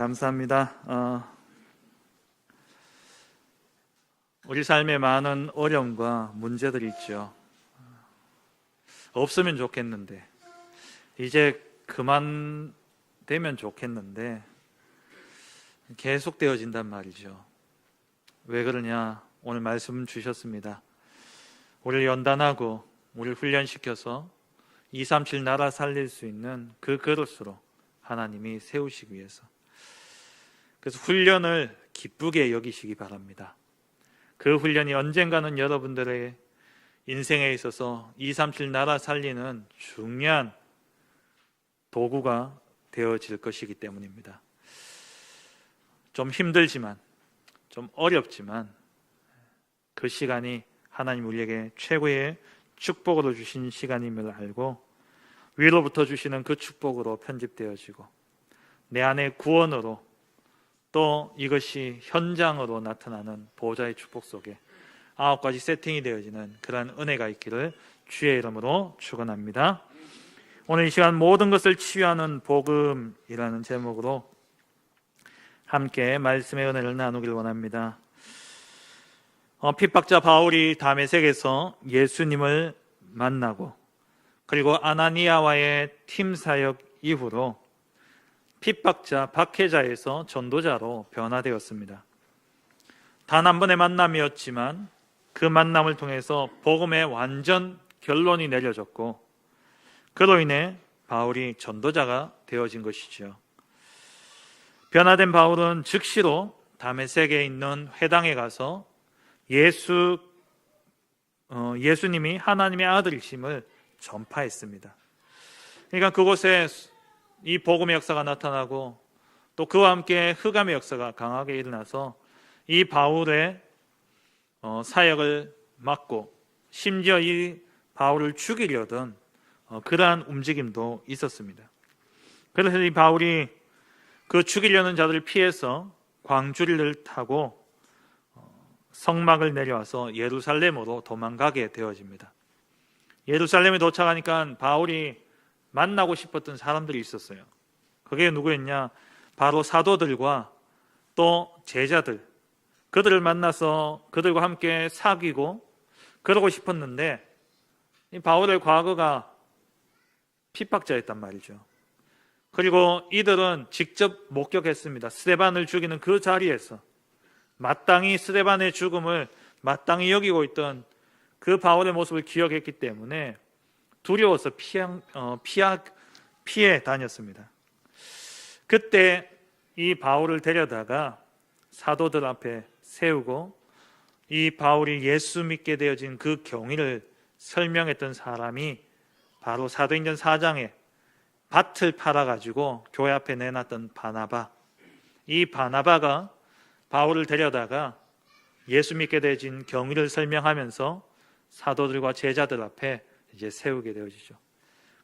감사합니다. 우리 삶에 많은 어려움과 문제들이 있죠. 없으면 좋겠는데, 이제 그만 되면 좋겠는데 계속 되어진단 말이죠. 왜 그러냐? 오늘 말씀 주셨습니다. 우리를 연단하고 우리를 훈련시켜서 237 나라 살릴 수 있는 그 그릇으로 하나님이 세우시기 위해서, 그래서 훈련을 기쁘게 여기시기 바랍니다. 그 훈련이 언젠가는 여러분들의 인생에 있어서 237 나라 살리는 중요한 도구가 되어질 것이기 때문입니다. 좀 힘들지만, 좀 어렵지만 그 시간이 하나님 우리에게 최고의 축복으로 주신 시간임을 알고 위로부터 주시는 그 축복으로 편집되어지고 내 안의 구원으로 또 이것이 현장으로 나타나는 보호자의 축복 속에 9가지 세팅이 되어지는 그러한 은혜가 있기를 주의 이름으로 축원합니다. 오늘 이 시간 모든 것을 치유하는 복음이라는 제목으로 함께 말씀의 은혜를 나누길 원합니다. 핍박자 바울이 다메섹에서 예수님을 만나고 그리고 아나니아와의 팀 사역 이후로 핍박자 박해자에서 전도자로 변화되었습니다. 단 한 번의 만남이었지만 그 만남을 통해서 복음의 완전 결론이 내려졌고 그로 인해 바울이 전도자가 되어진 것이죠. 변화된 바울은 즉시로 다메섹에 있는 회당에 가서 예수님이 하나님의 아들이심을 전파했습니다. 그러니까 그곳에 이 복음의 역사가 나타나고 또 그와 함께 흑암의 역사가 강하게 일어나서 이 바울의 사역을 막고 심지어 이 바울을 죽이려던 그러한 움직임도 있었습니다. 그래서 이 바울이 그 죽이려는 자들을 피해서 광주리를 타고 성막을 내려와서 예루살렘으로 도망가게 되어집니다. 예루살렘에 도착하니까 바울이 만나고 싶었던 사람들이 있었어요. 그게 누구였냐? 바로 사도들과 또 제자들, 그들을 만나서 그들과 함께 사귀고 그러고 싶었는데 이 바울의 과거가 핍박자였단 말이죠. 그리고 이들은 직접 목격했습니다. 스데반을 죽이는 그 자리에서 마땅히 스데반의 죽음을 마땅히 여기고 있던 그 바울의 모습을 기억했기 때문에 두려워서 피해 다녔습니다. 그때 이 바울을 데려다가 사도들 앞에 세우고 이 바울이 예수 믿게 되어진 그 경위를 설명했던 사람이 바로 사도행전 4장에 밭을 팔아가지고 교회 앞에 내놨던 바나바. 이 바나바가 바울을 데려다가 예수 믿게 되어진 경위를 설명하면서 사도들과 제자들 앞에 이제 세우게 되어지죠.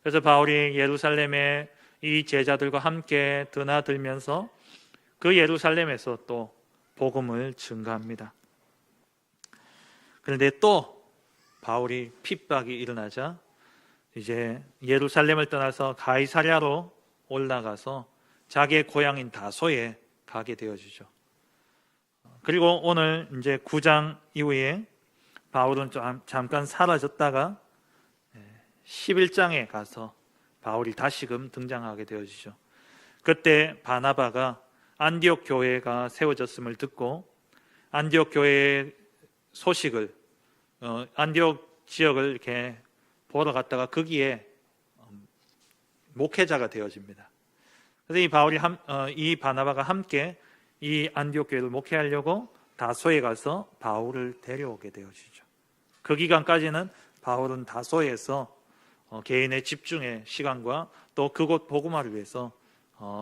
그래서 바울이 예루살렘에 이 제자들과 함께 드나들면서 그 예루살렘에서 또 복음을 증거합니다. 그런데 또 바울이 핍박이 일어나자 이제 예루살렘을 떠나서 가이사랴로 올라가서 자기의 고향인 다소에 가게 되어지죠. 그리고 오늘 이제 9장 이후에 바울은 잠깐 사라졌다가 11장에 가서 바울이 다시금 등장하게 되어지죠. 그때 바나바가 안디옥 교회가 세워졌음을 듣고 안디옥 교회의 소식을 안디옥 지역을 이렇게 보러 갔다가 거기에 목회자가 되어집니다. 그래서 이 바나바가 함께 이 안디옥 교회를 목회하려고 다소에 가서 바울을 데려오게 되어지죠. 그 기간까지는 바울은 다소에서 개인의 집중의 시간과 또 그곳 복음화를 위해서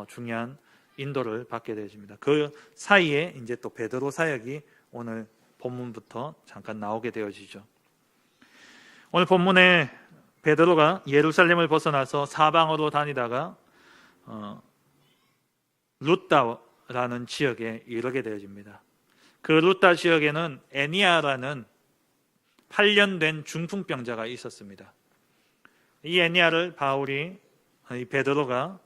중요한 인도를 받게 되어집니다. 그 사이에 이제 또 베드로 사역이 오늘 본문부터 잠깐 나오게 되어지죠. 오늘 본문에 베드로가 예루살렘을 벗어나서 사방으로 다니다가 루다라는 지역에 이르게 되어집니다. 그 루다 지역에는 애니아라는 8년 된 중풍병자가 있었습니다. 이 애니아를 베드로가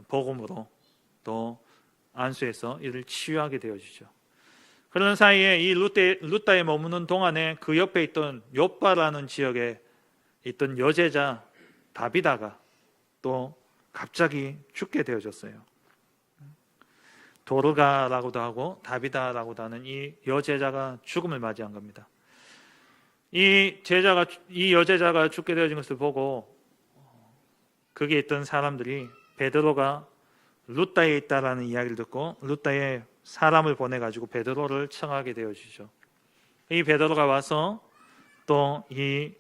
복음으로 또 안수해서 이를 치유하게 되어지죠. 그런 사이에 이 루다에 머무는 동안에 그 옆에 있던 욥바라는 지역에 있던 여제자 다비다가 또 갑자기 죽게 되어졌어요. 도르가라고도 하고 다비다라고도 하는 이 여제자가 죽음을 맞이한 겁니다. 이 여제자가 죽게 되어진 것을 보고 거기에 있던 사람들이 베드로가 루다에 있다라는 이야기를 듣고 루다에 사람을 보내가지고 베드로를 청하게 되어지죠. 이 베드로가 와서 또 이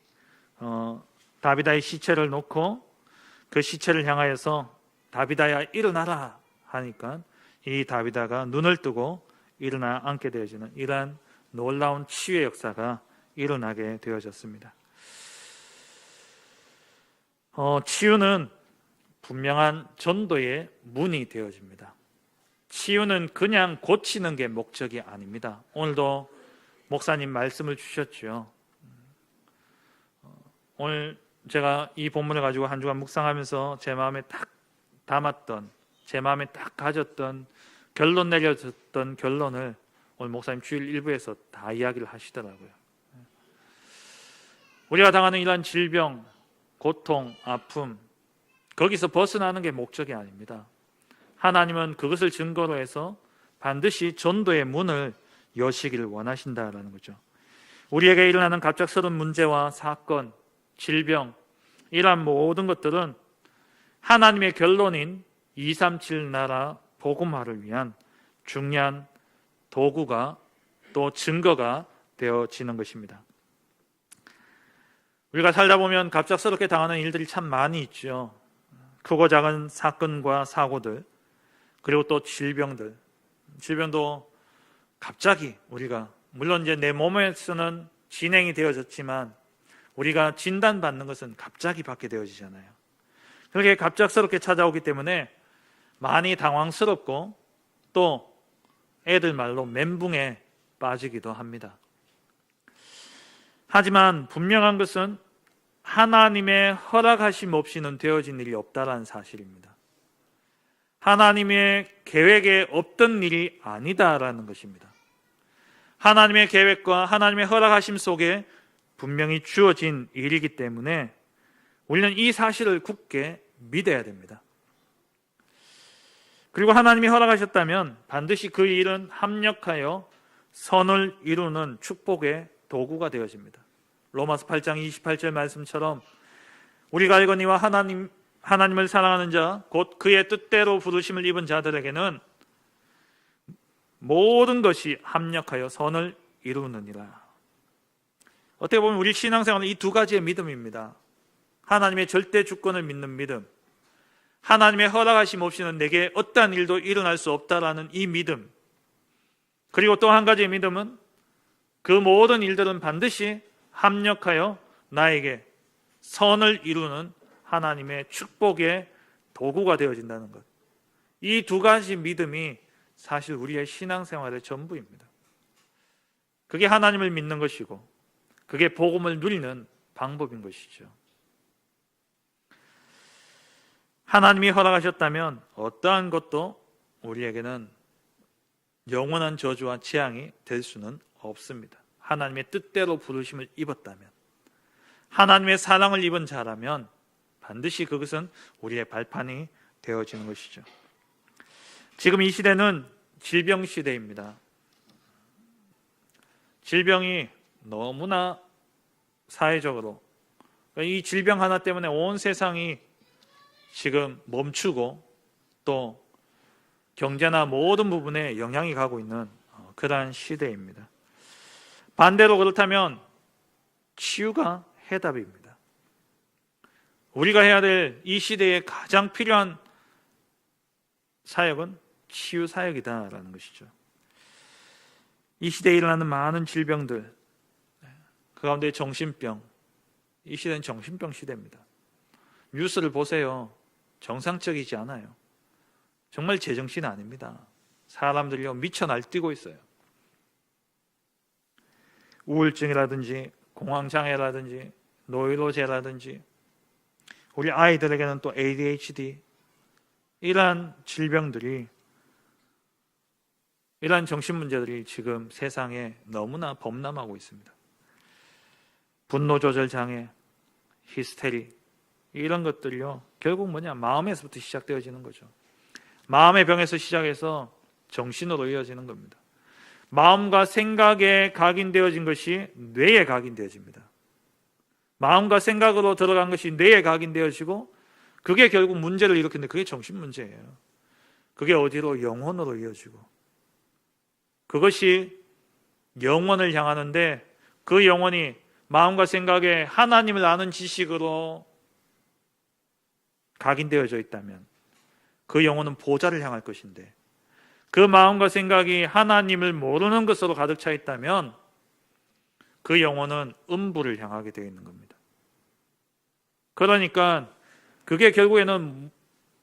다비다의 시체를 놓고 그 시체를 향하여서 다비다야 일어나라 하니까 이 다비다가 눈을 뜨고 일어나 앉게 되어지는 이러한 놀라운 치유의 역사가 일어나게 되어졌습니다. 치유는 분명한 전도의 문이 되어집니다. 치유는 그냥 고치는 게 목적이 아닙니다. 오늘도 목사님 말씀을 주셨죠. 오늘 제가 이 본문을 가지고 한 주간 묵상하면서 제 마음에 딱 담았던, 제 마음에 딱 가졌던 결론 내려졌던 결론을 오늘 목사님 주일 일부에서 다 이야기를 하시더라고요. 우리가 당하는 이러한 질병, 고통, 아픔, 거기서 벗어나는 게 목적이 아닙니다. 하나님은 그것을 증거로 해서 반드시 전도의 문을 여시기를 원하신다라는 거죠. 우리에게 일어나는 갑작스러운 문제와 사건, 질병, 이러한 모든 것들은 하나님의 결론인 237 나라 복음화를 위한 중요한 도구가 또 증거가 되어지는 것입니다. 우리가 살다 보면 갑작스럽게 당하는 일들이 참 많이 있죠. 크고 작은 사건과 사고들, 그리고 또 질병도 갑자기 우리가, 물론 이제 내 몸에서는 진행이 되어졌지만 우리가 진단받는 것은 갑자기 받게 되어지잖아요. 그렇게 갑작스럽게 찾아오기 때문에 많이 당황스럽고 또 애들 말로 멘붕에 빠지기도 합니다. 하지만 분명한 것은 하나님의 허락하심 없이는 되어진 일이 없다는 사실입니다. 하나님의 계획에 없던 일이 아니다라는 것입니다. 하나님의 계획과 하나님의 허락하심 속에 분명히 주어진 일이기 때문에 우리는 이 사실을 굳게 믿어야 됩니다. 그리고 하나님이 허락하셨다면 반드시 그 일은 합력하여 선을 이루는 축복의 도구가 되어집니다. 로마서 8장 28절 말씀처럼 우리가 알거니와 하나님을 사랑하는 자 곧 그의 뜻대로 부르심을 입은 자들에게는 모든 것이 합력하여 선을 이루느니라. 어떻게 보면 우리 신앙생활은 이 두 가지의 믿음입니다. 하나님의 절대 주권을 믿는 믿음, 하나님의 허락하심 없이는 내게 어떠한 일도 일어날 수 없다라는 이 믿음, 그리고 또 한 가지의 믿음은 그 모든 일들은 반드시 합력하여 나에게 선을 이루는 하나님의 축복의 도구가 되어진다는 것. 이 두 가지 믿음이 사실 우리의 신앙생활의 전부입니다. 그게 하나님을 믿는 것이고 그게 복음을 누리는 방법인 것이죠. 하나님이 허락하셨다면 어떠한 것도 우리에게는 영원한 저주와 재앙이 될 수는 없습니다. 하나님의 뜻대로 부르심을 입었다면, 하나님의 사랑을 입은 자라면 반드시 그것은 우리의 발판이 되어지는 것이죠. 지금 이 시대는 질병 시대입니다. 질병이 너무나 사회적으로, 이 질병 하나 때문에 온 세상이 지금 멈추고 또 경제나 모든 부분에 영향이 가고 있는 그러한 시대입니다. 반대로 그렇다면 치유가 해답입니다. 우리가 해야 될 이 시대에 가장 필요한 사역은 치유 사역이다라는 것이죠. 이 시대에 일어나는 많은 질병들, 그 가운데 정신병, 이 시대는 정신병 시대입니다. 뉴스를 보세요. 정상적이지 않아요. 정말 제정신 아닙니다. 사람들이요 미쳐 날뛰고 있어요. 우울증이라든지 공황장애라든지 노이로제라든지 우리 아이들에게는 또 ADHD, 이러한 질병들이 이러한 정신 문제들이 지금 세상에 너무나 범람하고 있습니다. 분노 조절 장애, 히스테리, 이런 것들이요, 결국 뭐냐, 마음에서부터 시작되어지는 거죠. 마음의 병에서 시작해서 정신으로 이어지는 겁니다. 마음과 생각에 각인되어진 것이 뇌에 각인되어집니다. 마음과 생각으로 들어간 것이 뇌에 각인되어지고, 그게 결국 문제를 일으키는데, 그게 정신 문제예요. 그게 어디로? 영혼으로 이어지고, 그것이 영혼을 향하는데, 그 영혼이 마음과 생각에 하나님을 아는 지식으로 각인되어져 있다면 그 영혼은 보좌를 향할 것인데, 그 마음과 생각이 하나님을 모르는 것으로 가득 차 있다면 그 영혼은 음부를 향하게 되어 있는 겁니다. 그러니까 그게 결국에는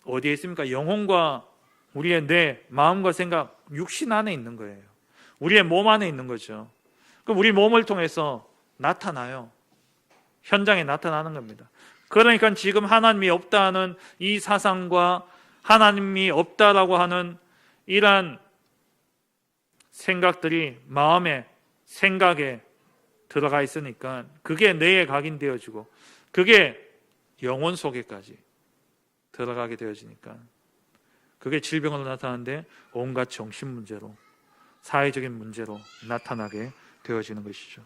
어디에 있습니까? 영혼과 우리의 뇌, 마음과 생각, 육신 안에 있는 거예요. 우리의 몸 안에 있는 거죠. 그럼 우리 몸을 통해서 나타나요. 현장에 나타나는 겁니다. 그러니까 지금 하나님이 없다는 이 사상과 하나님이 없다라고 하는 이러한 생각들이 마음에, 생각에 들어가 있으니까 그게 뇌에 각인되어지고 그게 영혼 속에까지 들어가게 되어지니까 그게 질병으로 나타나는데 온갖 정신 문제로, 사회적인 문제로 나타나게 되어지는 것이죠.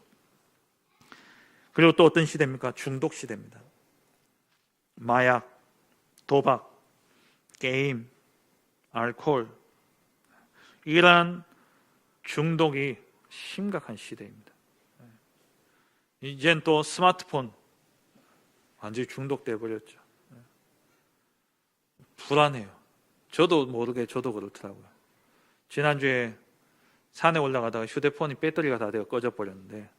그리고 또 어떤 시대입니까? 중독 시대입니다. 마약, 도박, 게임, 알코올, 이러한 중독이 심각한 시대입니다. 이젠 또 스마트폰 완전히 중독돼 버렸죠. 불안해요. 저도 모르게 저도 그렇더라고요. 지난주에 산에 올라가다가 휴대폰이 배터리가 다 되어 꺼져 버렸는데,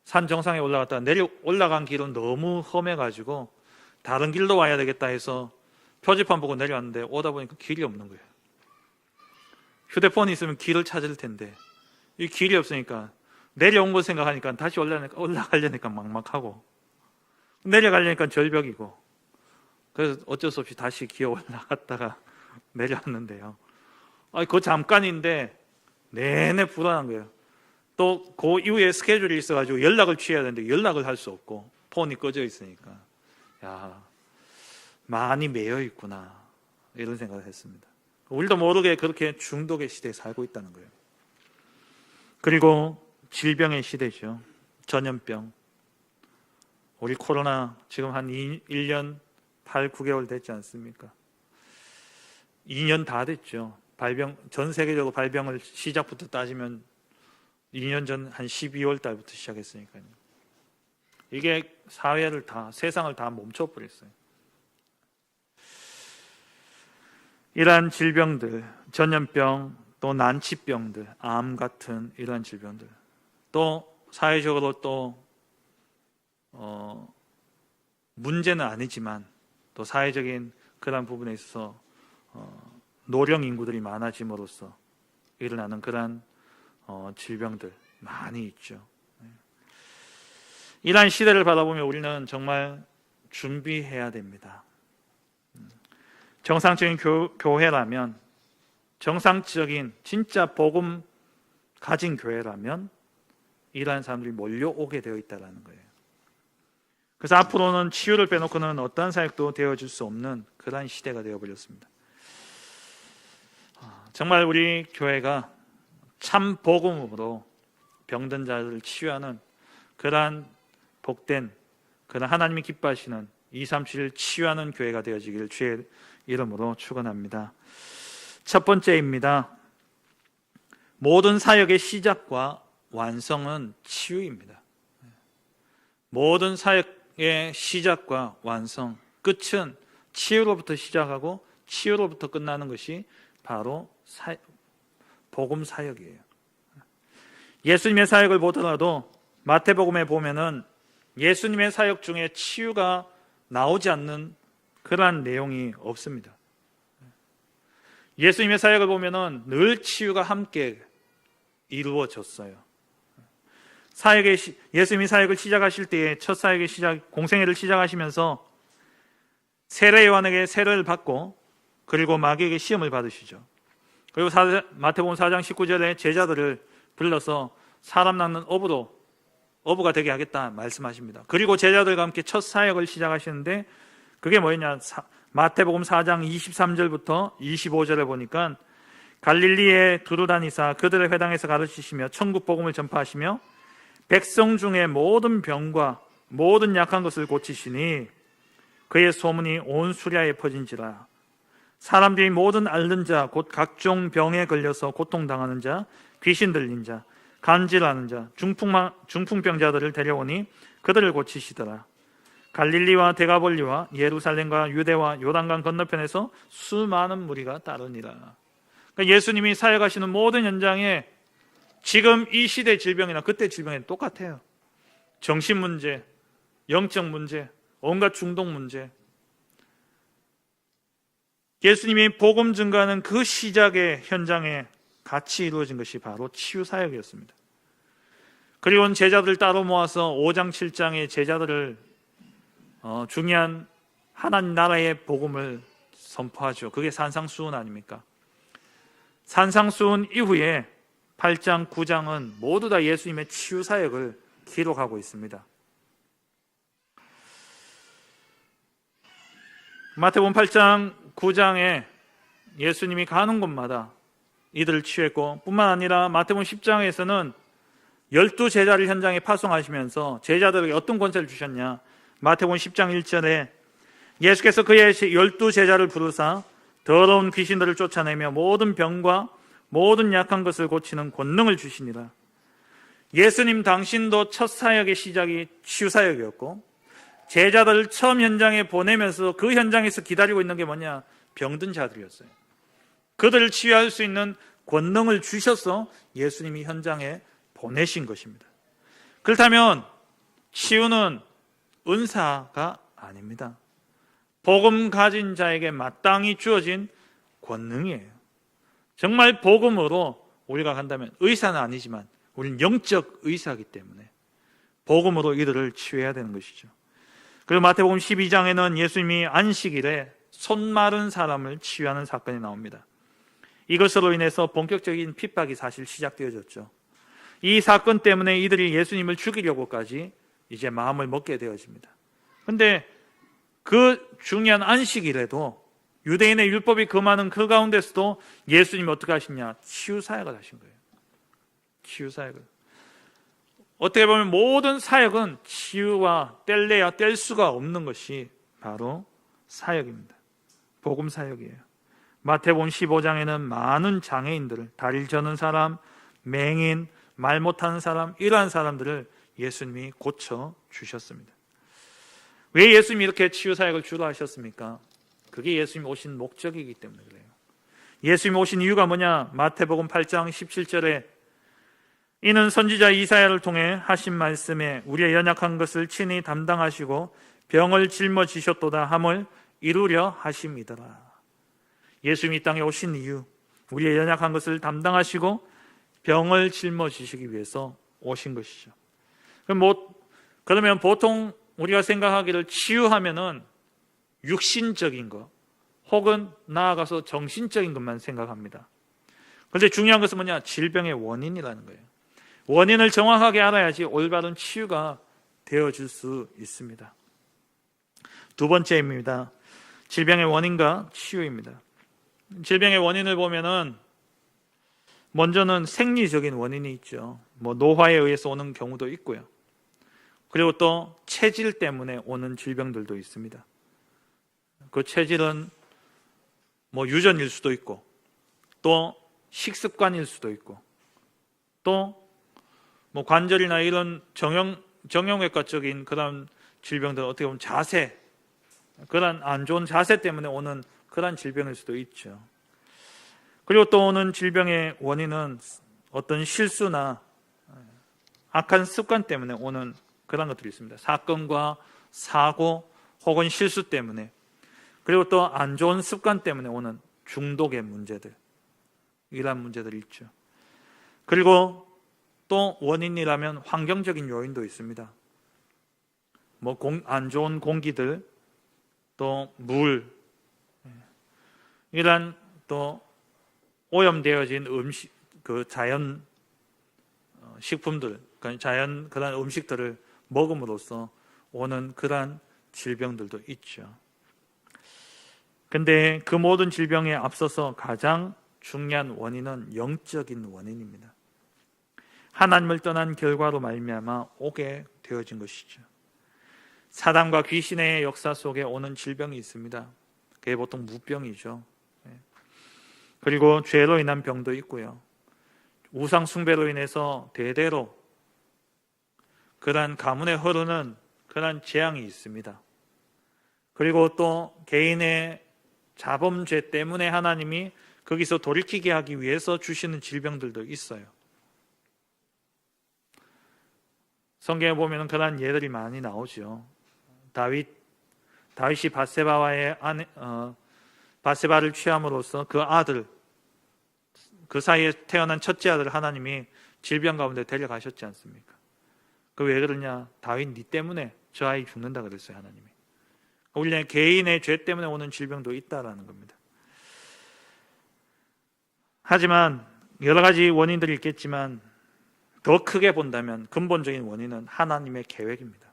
산 정상에 올라갔다가 올라간 길은 너무 험해가지고 다른 길로 와야 되겠다 해서 표지판 보고 내려왔는데 오다 보니까 길이 없는 거예요. 휴대폰이 있으면 길을 찾을 텐데 이 길이 없으니까 내려온 거 생각하니까 다시 올라가려니까 막막하고 내려가려니까 절벽이고, 그래서 어쩔 수 없이 다시 기어 올라갔다가 내려왔는데요. 그 잠깐인데 내내 불안한 거예요. 또 그 이후에 스케줄이 있어가지고 연락을 취해야 되는데 연락을 할 수 없고 폰이 꺼져 있으니까 야, 많이 매여 있구나, 이런 생각을 했습니다. 우리도 모르게 그렇게 중독의 시대에 살고 있다는 거예요. 그리고 질병의 시대죠. 전염병. 우리 코로나 지금 한 1년 8, 9개월 됐지 않습니까? 2년 다 됐죠. 전 세계적으로 발병을 시작부터 따지면 2년 전 한 12월 달부터 시작했으니까요. 이게 사회를 다, 세상을 다 멈춰버렸어요. 이러한 질병들, 전염병, 또 난치병들, 암 같은 이러한 질병들, 또 사회적으로 또 문제는 아니지만 또 사회적인 그런 부분에 있어서 노령 인구들이 많아짐으로써 일어나는 그러한 질병들 많이 있죠. 이러한 시대를 바라보며 우리는 정말 준비해야 됩니다. 정상적인 교회라면, 정상적인 진짜 복음 가진 교회라면 이러한 사람들이 몰려오게 되어 있다는 거예요. 그래서 앞으로는 치유를 빼놓고는 어떠한 사역도 되어줄 수 없는 그러한 시대가 되어버렸습니다. 정말 우리 교회가 참 복음으로 병든 자를 치유하는 그러한 복된, 그러한 하나님이 기뻐하시는 237을 치유하는 교회가 되어지기를 주의 이름으로 축원합니다. 첫 번째입니다. 모든 사역의 시작과 완성은 치유입니다. 모든 사역의 시작과 완성, 끝은 치유로부터 시작하고 치유로부터 끝나는 것이 바로 복음 사역이에요. 예수님의 사역을 보더라도 마태복음에 보면은 예수님의 사역 중에 치유가 나오지 않는 그러한 내용이 없습니다. 예수님의 사역을 보면은 늘 치유가 함께 이루어졌어요. 예수님이 사역을 시작하실 때에 첫 사역의 공생애를 시작하시면서 세례 요한에게 세례를 받고 그리고 마귀에게 시험을 받으시죠. 그리고 마태복음 4장 19절에 제자들을 불러서 사람 낚는 어부가 되게 하겠다 말씀하십니다. 그리고 제자들과 함께 첫 사역을 시작하시는데 그게 뭐였냐? 마태복음 4장 23절부터 25절에 보니까 갈릴리에 두루 다니사 그들의 회당에서 가르치시며 천국 복음을 전파하시며 백성 중에 모든 병과 모든 약한 것을 고치시니 그의 소문이 온 수리아에 퍼진지라. 사람들이 모든 앓는 자 곧 각종 병에 걸려서 고통당하는 자, 귀신 들린 자, 간질하는 자, 중풍병자들을 데려오니 그들을 고치시더라. 갈릴리와 데가볼리와 예루살렘과 유대와 요단강 건너편에서 수많은 무리가 따르니라. 그러니까 예수님이 사역하시는 모든 현장에 지금 이 시대 질병이나 그때 질병이 똑같아요. 정신 문제, 영적 문제, 온갖 중독 문제. 예수님이 복음 증거하는 그 시작의 현장에 같이 이루어진 것이 바로 치유 사역이었습니다. 그리고 제자들을 따로 모아서 5장 7장의 제자들을 중요한 하나님 나라의 복음을 선포하죠. 그게 산상수훈 아닙니까? 산상수훈 이후에 8장, 9장은 모두 다 예수님의 치유 사역을 기록하고 있습니다. 마태복음 8장, 9장에 예수님이 가는 곳마다 이들을 치유했고 뿐만 아니라 마태복음 10장에서는 12제자를 현장에 파송하시면서 제자들에게 어떤 권세를 주셨냐? 마태복음 10장 1절에 예수께서 그의 12제자를 부르사 더러운 귀신들을 쫓아내며 모든 병과 모든 약한 것을 고치는 권능을 주시니라. 예수님 당신도 첫 사역의 시작이 치유 사역이었고 제자들을 처음 현장에 보내면서 그 현장에서 기다리고 있는 게 뭐냐? 병든 자들이었어요. 그들을 치유할 수 있는 권능을 주셔서 예수님이 현장에 보내신 것입니다. 그렇다면 치유는 은사가 아닙니다. 복음 가진 자에게 마땅히 주어진 권능이에요. 정말 복음으로 우리가 간다면 의사는 아니지만 우리는 영적 의사이기 때문에 복음으로 이들을 치유해야 되는 것이죠. 그리고 마태복음 12장에는 예수님이 안식일에 손 마른 사람을 치유하는 사건이 나옵니다. 이것으로 인해서 본격적인 핍박이 사실 시작되어졌죠. 이 사건 때문에 이들이 예수님을 죽이려고까지 이제 마음을 먹게 되어집니다. 그런데 그 중요한 안식일에도 유대인의 율법이 금하는 그 가운데서도 예수님이 어떻게 하시냐? 치유 사역을 하신 거예요. 치유 사역을. 어떻게 보면 모든 사역은 치유와 뗄래야 뗄 수가 없는 것이 바로 사역입니다. 복음 사역이에요. 마태복음 15장에는 많은 장애인들을, 다리를 저는 사람, 맹인, 말 못하는 사람, 이러한 사람들을 예수님이 고쳐 주셨습니다. 왜 예수님이 이렇게 치유 사역을 주로 하셨습니까? 그게 예수님 오신 목적이기 때문에 그래요. 예수님 오신 이유가 뭐냐? 마태복음 8장 17절에 이는 선지자 이사야를 통해 하신 말씀에 우리의 연약한 것을 친히 담당하시고 병을 짊어지셨도다 함을 이루려 하심이더라. 예수님이 이 땅에 오신 이유, 우리의 연약한 것을 담당하시고 병을 짊어지시기 위해서 오신 것이죠. 그러면 보통 우리가 생각하기를 치유하면은 육신적인 것 혹은 나아가서 정신적인 것만 생각합니다. 그런데 중요한 것은 뭐냐? 질병의 원인이라는 거예요. 원인을 정확하게 알아야지 올바른 치유가 되어줄 수 있습니다. 두 번째입니다. 질병의 원인과 치유입니다. 질병의 원인을 보면은 먼저는 생리적인 원인이 있죠. 노화에 의해서 오는 경우도 있고요. 그리고 또 체질 때문에 오는 질병들도 있습니다. 그 체질은 유전일 수도 있고 또 식습관일 수도 있고 또 관절이나 이런 정형외과적인 그런 질병들 어떻게 보면 자세, 그런 안 좋은 자세 때문에 오는 그런 질병일 수도 있죠. 그리고 또 오는 질병의 원인은 어떤 실수나 악한 습관 때문에 오는 그런 것들이 있습니다. 사건과 사고 혹은 실수 때문에, 그리고 또 안 좋은 습관 때문에 오는 중독의 문제들, 이러한 문제들이 있죠. 그리고 또 원인이라면 환경적인 요인도 있습니다. 안 좋은 공기들, 또 물, 이러한 또 오염되어진 음식, 그 자연 식품들, 자연 그런 음식들을 먹음으로써 오는 그러한 질병들도 있죠. 근데 그 모든 질병에 앞서서 가장 중요한 원인은 영적인 원인입니다. 하나님을 떠난 결과로 말미암아 오게 되어진 것이죠. 사단과 귀신의 역사 속에 오는 질병이 있습니다. 그게 보통 무병이죠. 그리고 죄로 인한 병도 있고요. 우상 숭배로 인해서 대대로 그러한 가문에 흐르는 그러한 재앙이 있습니다. 그리고 또 개인의 자범죄 때문에 하나님이 거기서 돌이키게 하기 위해서 주시는 질병들도 있어요. 성경에 보면 그러한 예들이 많이 나오죠. 다윗이 바세바와의 바세바를 취함으로써 그 아들, 그 사이에 태어난 첫째 아들을 하나님이 질병 가운데 데려가셨지 않습니까? 그 왜 그러냐? 다윗 니 때문에 저 아이 죽는다 그랬어요, 하나님이. 우리는 개인의 죄 때문에 오는 질병도 있다라는 겁니다. 하지만 여러 가지 원인들이 있겠지만 더 크게 본다면 근본적인 원인은 하나님의 계획입니다.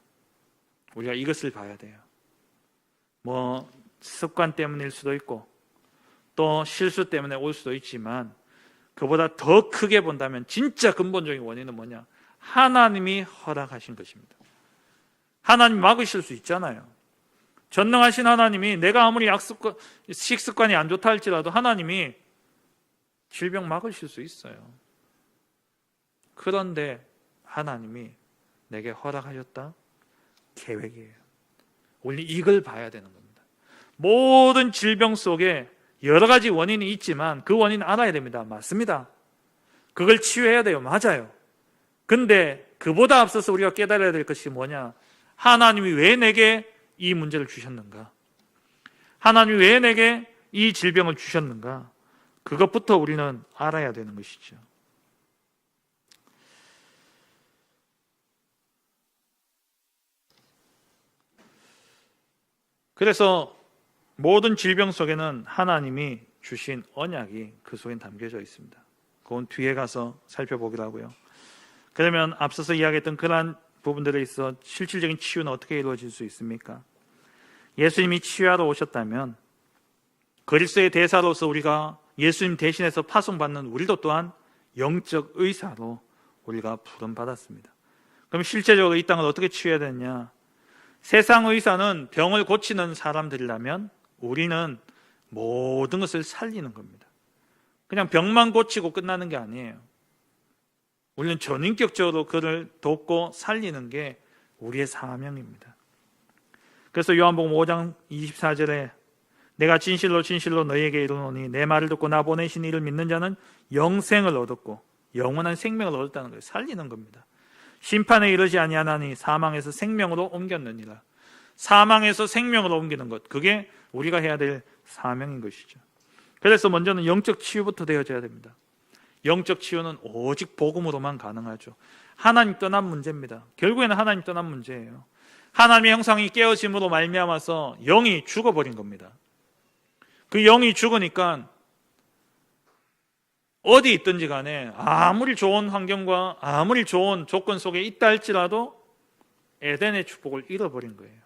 우리가 이것을 봐야 돼요. 뭐 습관 때문일 수도 있고 또 실수 때문에 올 수도 있지만 그보다 더 크게 본다면 진짜 근본적인 원인은 뭐냐? 하나님이 허락하신 것입니다. 하나님 막으실 수 있잖아요. 전능하신 하나님이 내가 아무리 식습관이 안 좋다 할지라도 하나님이 질병 막으실 수 있어요. 그런데 하나님이 내게 허락하셨다? 계획이에요. 우리 이걸 봐야 되는 겁니다. 모든 질병 속에 여러 가지 원인이 있지만 그 원인 알아야 됩니다. 맞습니다. 그걸 치유해야 돼요. 맞아요. 근데 그보다 앞서서 우리가 깨달아야 될 것이 뭐냐? 하나님이 왜 내게 이 문제를 주셨는가? 하나님이 왜 내게 이 질병을 주셨는가? 그것부터 우리는 알아야 되는 것이죠. 그래서 모든 질병 속에는 하나님이 주신 언약이 그 속에 담겨져 있습니다. 그건 뒤에 가서 살펴보기로 하고요. 그러면 앞서서 이야기했던 그러한 부분들에 있어 실질적인 치유는 어떻게 이루어질 수 있습니까? 예수님이 치유하러 오셨다면 그리스도의 대사로서 우리가 예수님 대신해서 파송받는 우리도 또한 영적 의사로 우리가 부름받았습니다. 그럼 실제적으로 이 땅을 어떻게 치유해야 되느냐? 세상 의사는 병을 고치는 사람들이라면 우리는 모든 것을 살리는 겁니다. 그냥 병만 고치고 끝나는 게 아니에요. 우리는 전인격적으로 그를 돕고 살리는 게 우리의 사명입니다. 그래서 요한복음 5장 24절에 내가 진실로 진실로 너희에게 이르노니 내 말을 듣고 나 보내신 이를 믿는 자는 영생을 얻었고 영원한 생명을 얻었다는 거예요. 살리는 겁니다. 심판에 이르지 아니하나니 사망에서 생명으로 옮겼느니라. 사망에서 생명으로 옮기는 것, 그게 우리가 해야 될 사명인 것이죠. 그래서 먼저는 영적 치유부터 되어져야 됩니다. 영적 치유는 오직 복음으로만 가능하죠. 하나님 떠난 문제입니다. 결국에는 하나님 떠난 문제예요. 하나님의 형상이 깨어짐으로 말미암아서 영이 죽어버린 겁니다. 그 영이 죽으니까 어디 있든지 간에 아무리 좋은 환경과 아무리 좋은 조건 속에 있다 할지라도 에덴의 축복을 잃어버린 거예요.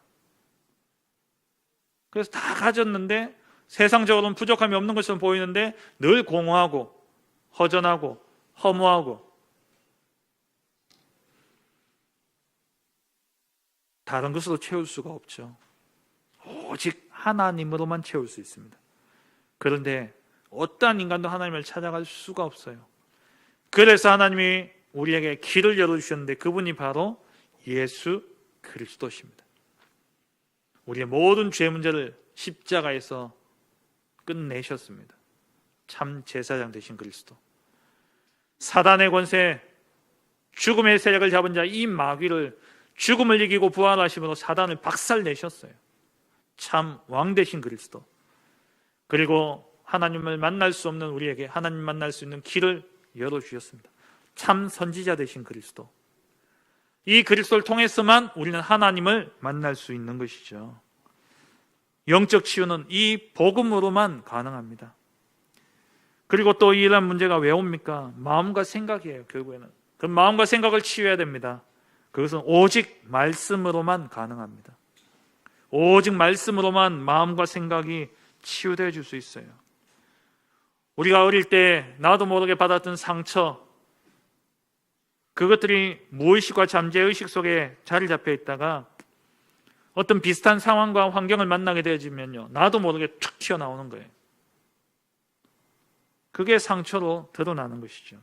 그래서 다 가졌는데 세상적으로는 부족함이 없는 것처럼 보이는데 늘 공허하고 허전하고 허무하고 다른 것으로 채울 수가 없죠. 오직 하나님으로만 채울 수 있습니다. 그런데 어떠한 인간도 하나님을 찾아갈 수가 없어요. 그래서 하나님이 우리에게 길을 열어주셨는데 그분이 바로 예수 그리스도십니다. 우리의 모든 죄 문제를 십자가에서 끝내셨습니다. 참 제사장 되신 그리스도. 사단의 권세, 죽음의 세력을 잡은 자 이 마귀를 죽음을 이기고 부활하심으로 사단을 박살내셨어요. 참 왕 되신 그리스도. 그리고 하나님을 만날 수 없는 우리에게 하나님 만날 수 있는 길을 열어주셨습니다. 참 선지자 되신 그리스도. 이 그리스도를 통해서만 우리는 하나님을 만날 수 있는 것이죠. 영적 치유는 이 복음으로만 가능합니다. 그리고 또 이런 문제가 왜 옵니까? 마음과 생각이에요. 결국에는 그 마음과 생각을 치유해야 됩니다. 그것은 오직 말씀으로만 가능합니다. 오직 말씀으로만 마음과 생각이 치유되어 줄 수 있어요. 우리가 어릴 때 나도 모르게 받았던 상처, 그것들이 무의식과 잠재의식 속에 자리 잡혀 있다가 어떤 비슷한 상황과 환경을 만나게 되어지면요, 나도 모르게 툭 튀어나오는 거예요. 그게 상처로 드러나는 것이죠.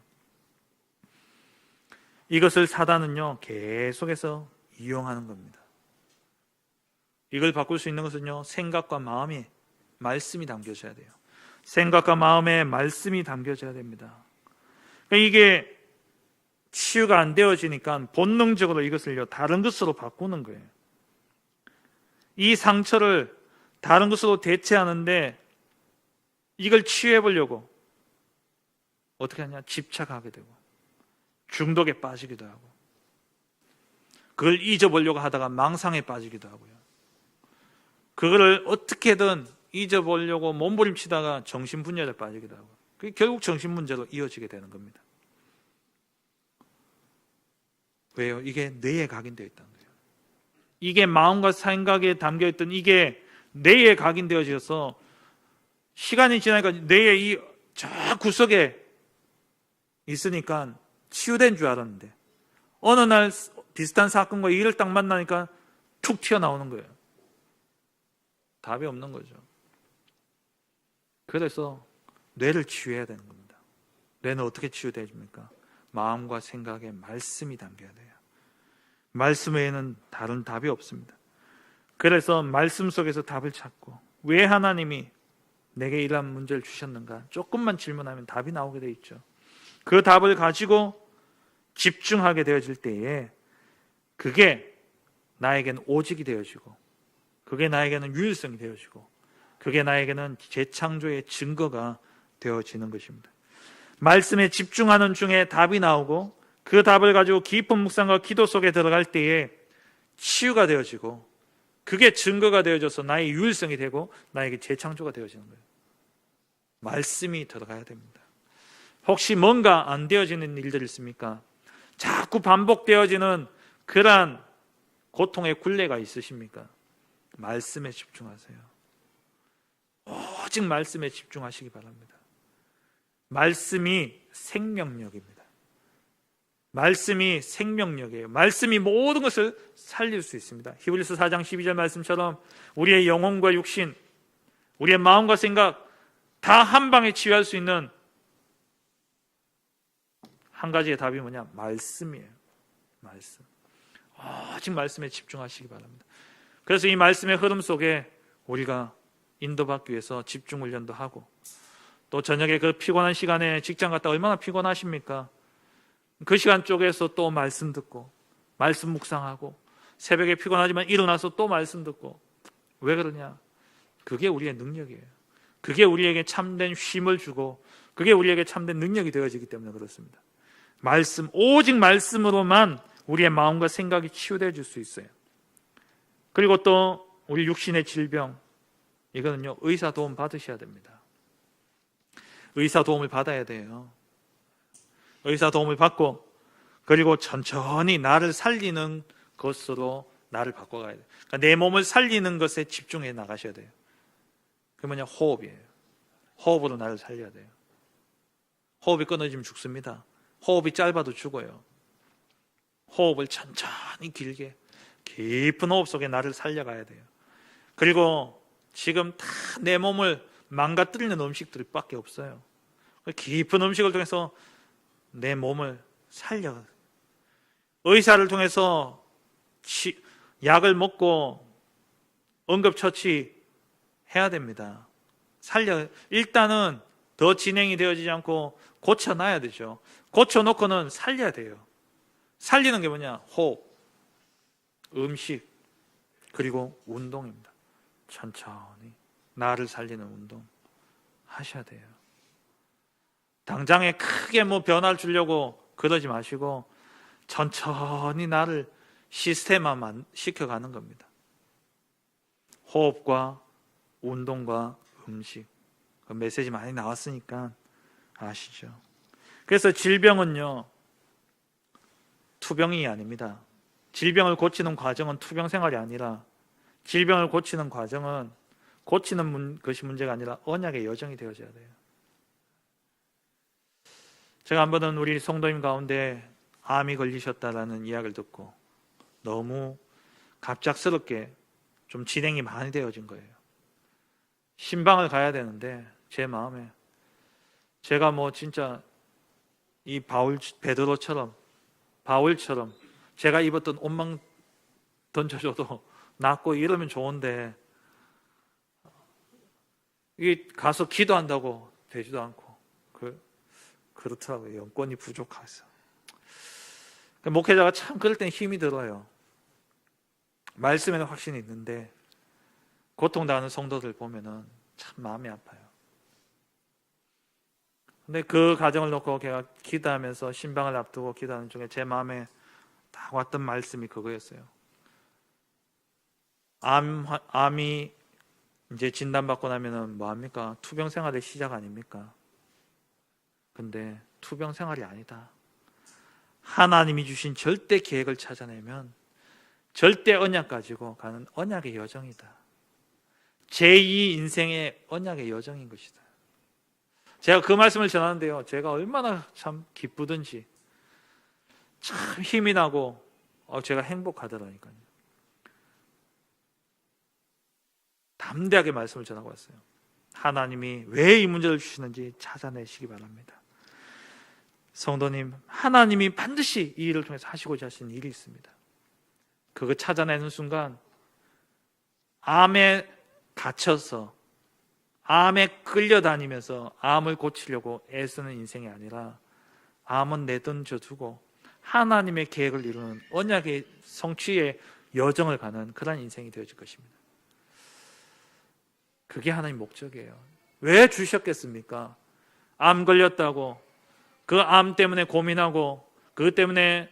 이것을 사단은요, 계속해서 이용하는 겁니다. 이걸 바꿀 수 있는 것은요, 생각과 마음에 말씀이 담겨져야 돼요. 생각과 마음에 말씀이 담겨져야 됩니다. 이게 치유가 안 되어지니까 본능적으로 이것을요, 다른 것으로 바꾸는 거예요. 이 상처를 다른 것으로 대체하는데 이걸 치유해 보려고 어떻게 하냐? 집착하게 되고 중독에 빠지기도 하고 그걸 잊어보려고 하다가 망상에 빠지기도 하고요. 그거를 어떻게든 잊어보려고 몸부림치다가 정신분열에 빠지기도 하고 그게 결국 정신문제로 이어지게 되는 겁니다. 왜요? 이게 뇌에 각인되어 있다는 거예요. 이게 마음과 생각에 담겨있던 이게 뇌에 각인되어져서 시간이 지나니까 뇌의 이 저 구석에 있으니까 치유된 줄 알았는데 어느 날 비슷한 사건과 이를 딱 만나니까 툭 튀어나오는 거예요. 답이 없는 거죠. 그래서 뇌를 치유해야 되는 겁니다. 뇌는 어떻게 치유되십니까? 마음과 생각에 말씀이 담겨야 돼요. 말씀 외에는 다른 답이 없습니다. 그래서 말씀 속에서 답을 찾고 왜 하나님이 내게 이러한 문제를 주셨는가? 조금만 질문하면 답이 나오게 돼 있죠. 그 답을 가지고 집중하게 되어질 때에 그게 나에게는 오직이 되어지고 그게 나에게는 유일성이 되어지고 그게 나에게는 재창조의 증거가 되어지는 것입니다. 말씀에 집중하는 중에 답이 나오고 그 답을 가지고 깊은 묵상과 기도 속에 들어갈 때에 치유가 되어지고 그게 증거가 되어져서 나의 유일성이 되고 나에게 재창조가 되어지는 거예요. 말씀이 들어가야 됩니다. 혹시 뭔가 안 되어지는 일들이 있습니까? 자꾸 반복되어지는 그러한 고통의 굴레가 있으십니까? 말씀에 집중하세요. 오직 말씀에 집중하시기 바랍니다. 말씀이 생명력입니다. 말씀이 생명력이에요. 말씀이 모든 것을 살릴 수 있습니다. 히브리서 4장 12절 말씀처럼 우리의 영혼과 육신, 우리의 마음과 생각 다 한 방에 치유할 수 있는 한 가지의 답이 뭐냐? 말씀이에요. 말씀. 오직 말씀에 집중하시기 바랍니다. 그래서 이 말씀의 흐름 속에 우리가 인도받기 위해서 집중 훈련도 하고 또 저녁에 그 피곤한 시간에 직장 갔다 얼마나 피곤하십니까? 그 시간 쪽에서 또 말씀 듣고 말씀 묵상하고 새벽에 피곤하지만 일어나서 또 말씀 듣고 왜 그러냐? 그게 우리의 능력이에요. 그게 우리에게 참된 쉼을 주고 그게 우리에게 참된 능력이 되어지기 때문에 그렇습니다. 말씀, 오직 말씀으로만 우리의 마음과 생각이 치유되어 줄 수 있어요. 그리고 또 우리 육신의 질병, 이거는요, 의사 도움 받으셔야 됩니다. 의사 도움을 받아야 돼요. 의사 도움을 받고 그리고 천천히 나를 살리는 것으로 나를 바꿔가야 돼요. 그러니까 내 몸을 살리는 것에 집중해 나가셔야 돼요. 그게 뭐냐? 호흡이에요. 호흡으로 나를 살려야 돼요. 호흡이 끊어지면 죽습니다. 호흡이 짧아도 죽어요. 호흡을 천천히 길게 깊은 호흡 속에 나를 살려가야 돼요. 그리고 지금 다 내 몸을 망가뜨리는 음식들밖에 없어요. 깊은 음식을 통해서 내 몸을 살려. 의사를 통해서 약을 먹고 응급처치 해야 됩니다. 일단은 더 진행이 되어지지 않고 고쳐놔야 되죠. 고쳐놓고는 살려야 돼요. 살리는 게 뭐냐? 호흡, 음식, 그리고 운동입니다. 천천히 나를 살리는 운동 하셔야 돼요. 당장에 크게 변화를 주려고 그러지 마시고 천천히 나를 시스템화만 시켜가는 겁니다. 호흡과 운동과 음식. 그 메시지 많이 나왔으니까 아시죠? 그래서 질병은요, 투병이 아닙니다. 질병을 고치는 과정은 투병 생활이 아니라, 질병을 고치는 과정은 고치는 것이 문제가 아니라 언약의 여정이 되어져야 돼요. 제가 한 번은 우리 성도님 가운데 암이 걸리셨다라는 이야기를 듣고 너무 갑작스럽게 좀 진행이 많이 되어진 거예요. 신방을 가야 되는데 제 마음에 제가 뭐 진짜 이 베드로처럼 바울처럼 제가 입었던 옷만 던져줘도 낫고 이러면 좋은데 이게 가서 기도한다고 되지도 않고 그렇더라고요. 영권이 부족해서. 목회자가 참 그럴 땐 힘이 들어요. 말씀에는 확신이 있는데 고통당하는 성도들 보면은 참 마음이 아파요. 근데 그 가정을 놓고 제가 기도하면서 신방을 앞두고 기도하는 중에 제 마음에 딱 왔던 말씀이 그거였어요. 암이 이제 진단받고 나면은 뭐합니까? 투병 생활의 시작 아닙니까? 근데 투병 생활이 아니다. 하나님이 주신 절대 계획을 찾아내면 절대 언약 가지고 가는 언약의 여정이다. 제2 인생의 언약의 여정인 것이다. 제가 그 말씀을 전하는데요, 제가 얼마나 참 기쁘든지 참 힘이 나고 제가 행복하더라니까요. 담대하게 말씀을 전하고 왔어요. 하나님이 왜 이 문제를 주시는지 찾아내시기 바랍니다. 성도님, 하나님이 반드시 이 일을 통해서 하시고자 하시는 일이 있습니다. 그거 찾아내는 순간 암에 갇혀서 암에 끌려다니면서 암을 고치려고 애쓰는 인생이 아니라 암은 내던져두고 하나님의 계획을 이루는 언약의 성취의 여정을 가는 그런 인생이 되어질 것입니다. 그게 하나님 목적이에요. 왜 주셨겠습니까? 암 걸렸다고 그 암 때문에 고민하고 그것 때문에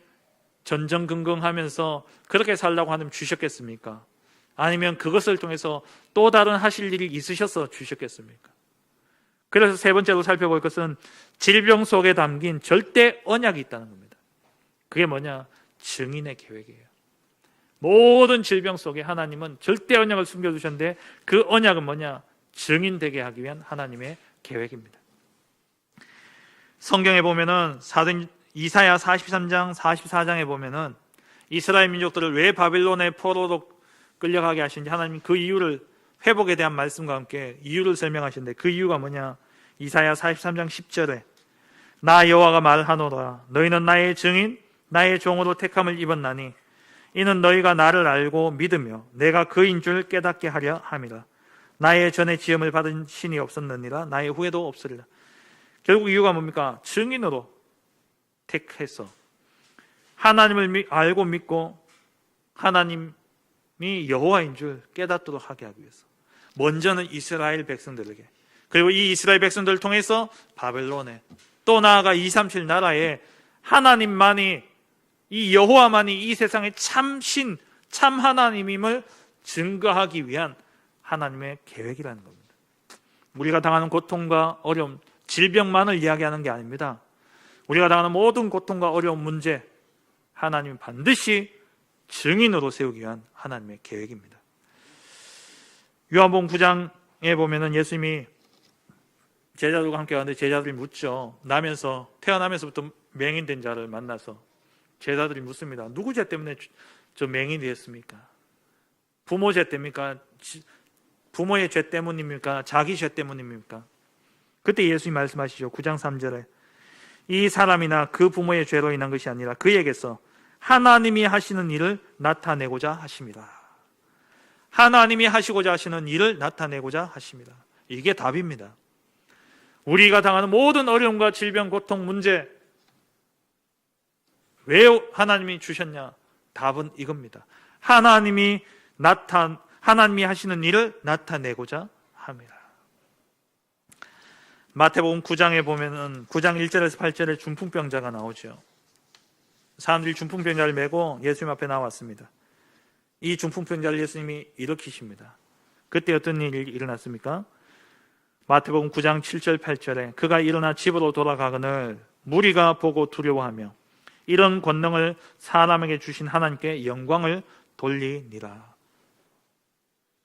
전전긍긍하면서 그렇게 살라고 하나님 주셨겠습니까? 아니면 그것을 통해서 또 다른 하실 일이 있으셔서 주셨겠습니까? 그래서 세 번째로 살펴볼 것은 질병 속에 담긴 절대 언약이 있다는 겁니다. 그게 뭐냐? 증인의 계획이에요. 모든 질병 속에 하나님은 절대 언약을 숨겨두셨는데 그 언약은 뭐냐? 증인되게 하기 위한 하나님의 계획입니다. 성경에 보면은 이사야 43장 44장에 보면은 이스라엘 민족들을 왜 바빌론의 포로로 끌려가게 하신지 하나님 그 이유를 회복에 대한 말씀과 함께 이유를 설명하시는데 그 이유가 뭐냐? 이사야 43장 10절에 나 여호와가 말하노라 너희는 나의 증인 나의 종으로 택함을 입었나니 이는 너희가 나를 알고 믿으며 내가 그인 줄 깨닫게 하려 함이라. 나의 전에 지음을 받은 신이 없었느니라 나의 후에도 없으리라. 결국 이유가 뭡니까? 증인으로 택해서 하나님을 알고 믿고 하나님이 여호와인 줄 깨닫도록 하게 하기 위해서 먼저는 이스라엘 백성들에게 그리고 이 이스라엘 백성들을 통해서 바벨론에 또 나아가 237 나라에 하나님만이 이 여호와만이 이 세상의 참신 참 하나님임을 증거하기 위한 하나님의 계획이라는 겁니다. 우리가 당하는 고통과 어려움 질병만을 이야기하는 게 아닙니다. 우리가 당하는 모든 고통과 어려운 문제 하나님이 반드시 증인으로 세우기 위한 하나님의 계획입니다. 요한복음 9장에 보면은 예수님이 제자들과 함께 가는데 제자들이 묻죠. 태어나면서부터 맹인된 자를 만나서 제자들이 묻습니다. 누구 죄 때문에 저 맹인이 됐습니까? 부모 죄 때입니까? 부모의 죄 때문입니까? 자기 죄 때문입니까? 그때 예수님이 말씀하시죠. 9장 3절에 이 사람이나 그 부모의 죄로 인한 것이 아니라 그에게서 하나님이 하시는 일을 나타내고자 하십니다. 하나님이 하시고자 하시는 일을 나타내고자 하십니다. 이게 답입니다. 우리가 당하는 모든 어려움과 질병, 고통, 문제 왜 하나님이 주셨냐? 답은 이겁니다. 하나님이 하시는 일을 나타내고자 합니다. 마태복음 9장에 보면은 9장 1절에서 8절에 중풍병자가 나오죠. 사람들이 중풍병자를 메고 예수님 앞에 나왔습니다. 이 중풍병자를 예수님이 일으키십니다. 그때 어떤 일이 일어났습니까? 마태복음 9장 7절 8절에 그가 일어나 집으로 돌아가거늘 무리가 보고 두려워하며 이런 권능을 사람에게 주신 하나님께 영광을 돌리니라.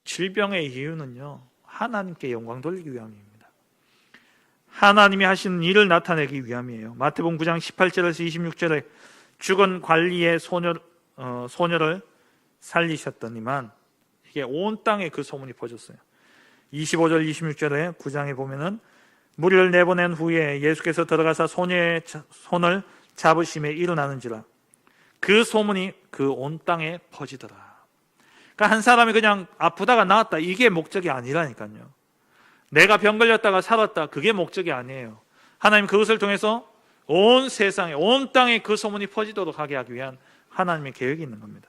질병의 이유는요, 하나님께 영광 돌리기 위함입니다. 하나님이 하시는 일을 나타내기 위함이에요. 마태복음 9장 18절에서 26절에 죽은 관리의 소녀를 살리셨더니만 이게 온 땅에 그 소문이 퍼졌어요. 25절 26절에 9장에 보면은 무리를 내보낸 후에 예수께서 들어가서 소녀의 손을 잡으심에 일어나는지라 그 소문이 그 온 땅에 퍼지더라. 그러니까 한 사람이 그냥 아프다가 나았다 이게 목적이 아니라니까요. 내가 병 걸렸다가 살았다 그게 목적이 아니에요. 하나님 그것을 통해서 온 세상에 온 땅에 그 소문이 퍼지도록 하게 하기 위한 하나님의 계획이 있는 겁니다.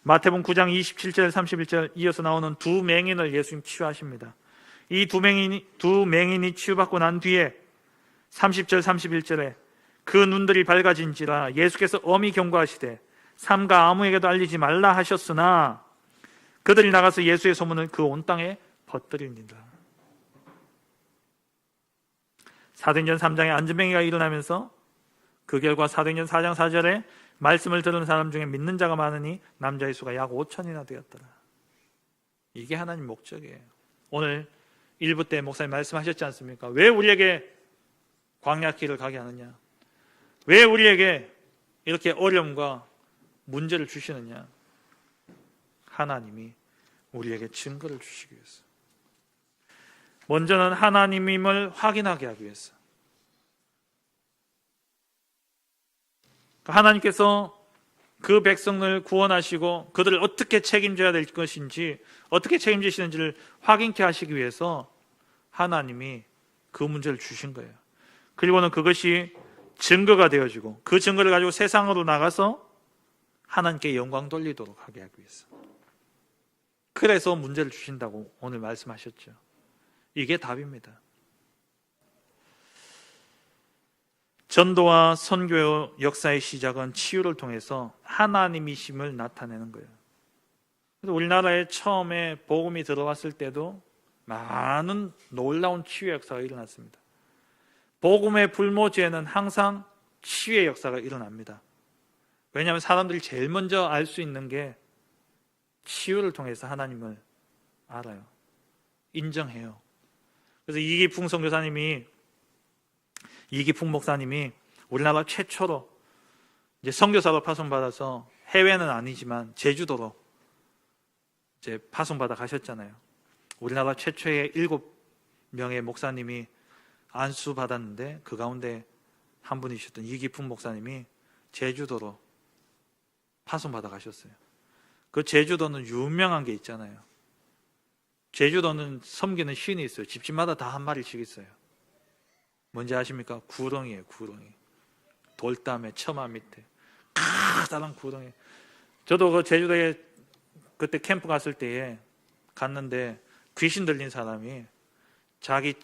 마태복음 9장 27절 31절 이어서 나오는 두 맹인을 예수님 치유하십니다. 이 두 맹인이 치유받고 난 뒤에 30절 31절에 그 눈들이 밝아진지라 예수께서 엄히 경고하시되 삼가 아무에게도 알리지 말라 하셨으나 그들이 나가서 예수의 소문을 그 온 땅에 퍼뜨립니다. 사도행전 3장에 안전병이가 일어나면서 그 결과 사도행전 4장 4절에 말씀을 들은 사람 중에 믿는 자가 많으니 남자의 수가 약 5천이나 되었더라. 이게 하나님 목적이에요. 오늘 1부 때 목사님 말씀하셨지 않습니까? 왜 우리에게 광야길을 가게 하느냐? 왜 우리에게 이렇게 어려움과 문제를 주시느냐? 하나님이 우리에게 증거를 주시기 위해서. 먼저는 하나님임을 확인하게 하기 위해서. 하나님께서 그 백성을 구원하시고 그들을 어떻게 책임져야 될 것인지 어떻게 책임지시는지를 확인케 하시기 위해서 하나님이 그 문제를 주신 거예요. 그리고는 그것이 증거가 되어지고 그 증거를 가지고 세상으로 나가서 하나님께 영광 돌리도록 하게 하기 위해서. 그래서 문제를 주신다고 오늘 말씀하셨죠. 이게 답입니다. 전도와 선교 역사의 시작은 치유를 통해서 하나님이심을 나타내는 거예요. 그래서 우리나라에 처음에 복음이 들어왔을 때도 많은 놀라운 치유 역사가 일어났습니다. 복음의 불모지에는 항상 치유의 역사가 일어납니다. 왜냐하면 사람들이 제일 먼저 알 수 있는 게 치유를 통해서 하나님을 알아요. 인정해요. 그래서 이기풍 선교사님이 이기풍 목사님이 우리나라 최초로 이제 선교사로 파송받아서 해외는 아니지만 제주도로 이제 파송받아 가셨잖아요. 우리나라 최초의 7명의 목사님이 안수받았는데 그 가운데 한 분이셨던 이기풍 목사님이 제주도로 파송받아 가셨어요. 그 제주도는 유명한 게 있잖아요. 제주도는 섬기는 신이 있어요. 집집마다 다 한 마리씩 있어요. 뭔지 아십니까? 구렁이에요. 구렁이. 돌담에 처마 밑에 커다란 구렁이. 저도 그 제주도에 그때 캠프 갔을 때에 갔는데 귀신 들린 사람이 자기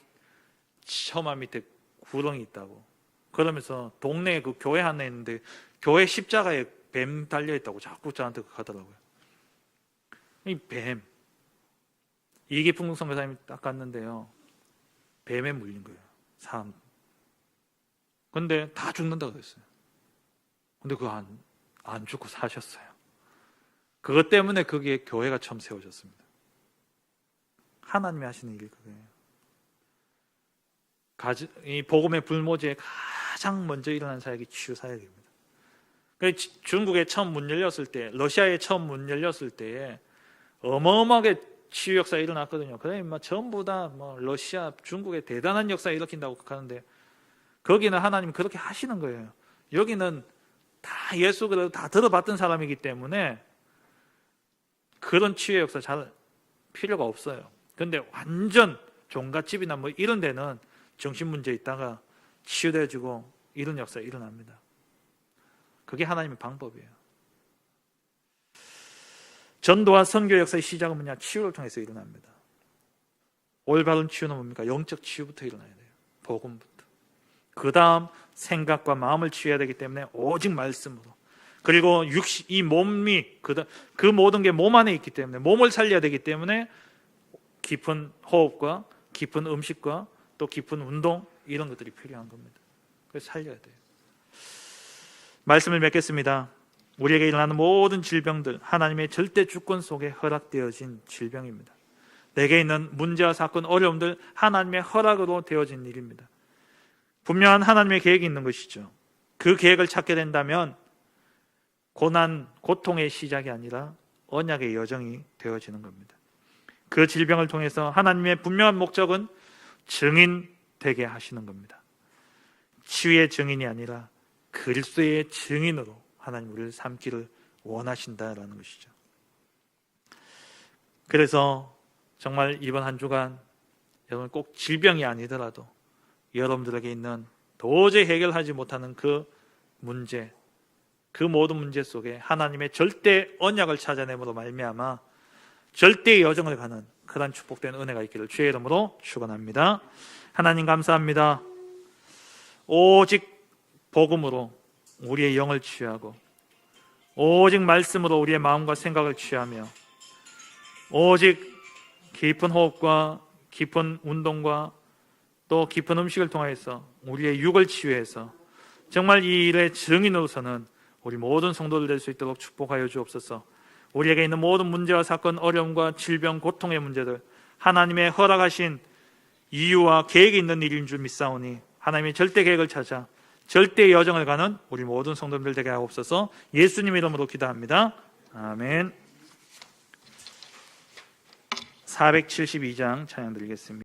처마 밑에 구렁이 있다고 그러면서 동네에 그 교회 하나 있는데 교회 십자가에 뱀 달려있다고 자꾸 저한테 가더라고요. 이 뱀. 이기풍 선교사님이 딱 갔는데요. 뱀에 물린 거예요. 사람. 근데 다 죽는다고 그랬어요. 근데 그거 안 죽고 사셨어요. 그것 때문에 그게 교회가 처음 세워졌습니다. 하나님이 하시는 일이 그거예요. 이 복음의 불모지에 가장 먼저 일어난 사역이 치유 사역입니다. 중국에 처음 문 열렸을 때, 러시아에 처음 문 열렸을 때에 어마어마하게 치유 역사가 일어났거든요. 그러니 전부 다 러시아, 중국의 대단한 역사를 일으킨다고 하는데 거기는 하나님이 그렇게 하시는 거예요. 여기는 다 예수 그대로 다 들어봤던 사람이기 때문에 그런 치유 역사 잘 필요가 없어요. 근데 완전 종갓집이나 이런 데는 정신문제 있다가 치유되어지고 이런 역사가 일어납니다. 그게 하나님의 방법이에요. 전도와 선교 역사의 시작은 뭐냐? 치유를 통해서 일어납니다. 올바른 치유는 뭡니까? 영적 치유부터 일어나야 돼요. 복음부터. 그 다음 생각과 마음을 치유해야 되기 때문에 오직 말씀으로. 그리고 이 몸이 그 모든 게 몸 안에 있기 때문에 몸을 살려야 되기 때문에 깊은 호흡과 깊은 음식과 또 깊은 운동, 이런 것들이 필요한 겁니다. 그래서 살려야 돼요. 말씀을 맺겠습니다. 우리에게 일어나는 모든 질병들, 하나님의 절대 주권 속에 허락되어진 질병입니다. 내게 있는 문제와 사건, 어려움들, 하나님의 허락으로 되어진 일입니다. 분명한 하나님의 계획이 있는 것이죠. 그 계획을 찾게 된다면 고난, 고통의 시작이 아니라 언약의 여정이 되어지는 겁니다. 그 질병을 통해서 하나님의 분명한 목적은 증인되게 하시는 겁니다. 치유의 증인이 아니라 그리스도의 증인으로 하나님 우리를 삼기를 원하신다라는 것이죠. 그래서 정말 이번 한 주간 여러분 꼭 질병이 아니더라도 여러분들에게 있는 도저히 해결하지 못하는 그 문제, 그 모든 문제 속에 하나님의 절대 언약을 찾아내므로 말미암아 절대의 여정을 가는 그런 축복된 은혜가 있기를 주의 이름으로 축원합니다. 하나님 감사합니다. 오직 복음으로 우리의 영을 취하고 오직 말씀으로 우리의 마음과 생각을 취하며 오직 깊은 호흡과 깊은 운동과 또 깊은 음식을 통해서 우리의 육을 치유해서 정말 이 일의 증인으로서는 우리 모든 성도들 될 수 있도록 축복하여 주옵소서. 우리에게 있는 모든 문제와 사건, 어려움과 질병, 고통의 문제들 하나님의 허락하신 이유와 계획이 있는 일인 줄 믿사오니 하나님의 절대 계획을 찾아 절대 여정을 가는 우리 모든 성도들 되게 하옵소서. 예수님 이름으로 기도합니다. 아멘. 472장 찬양 드리겠습니다.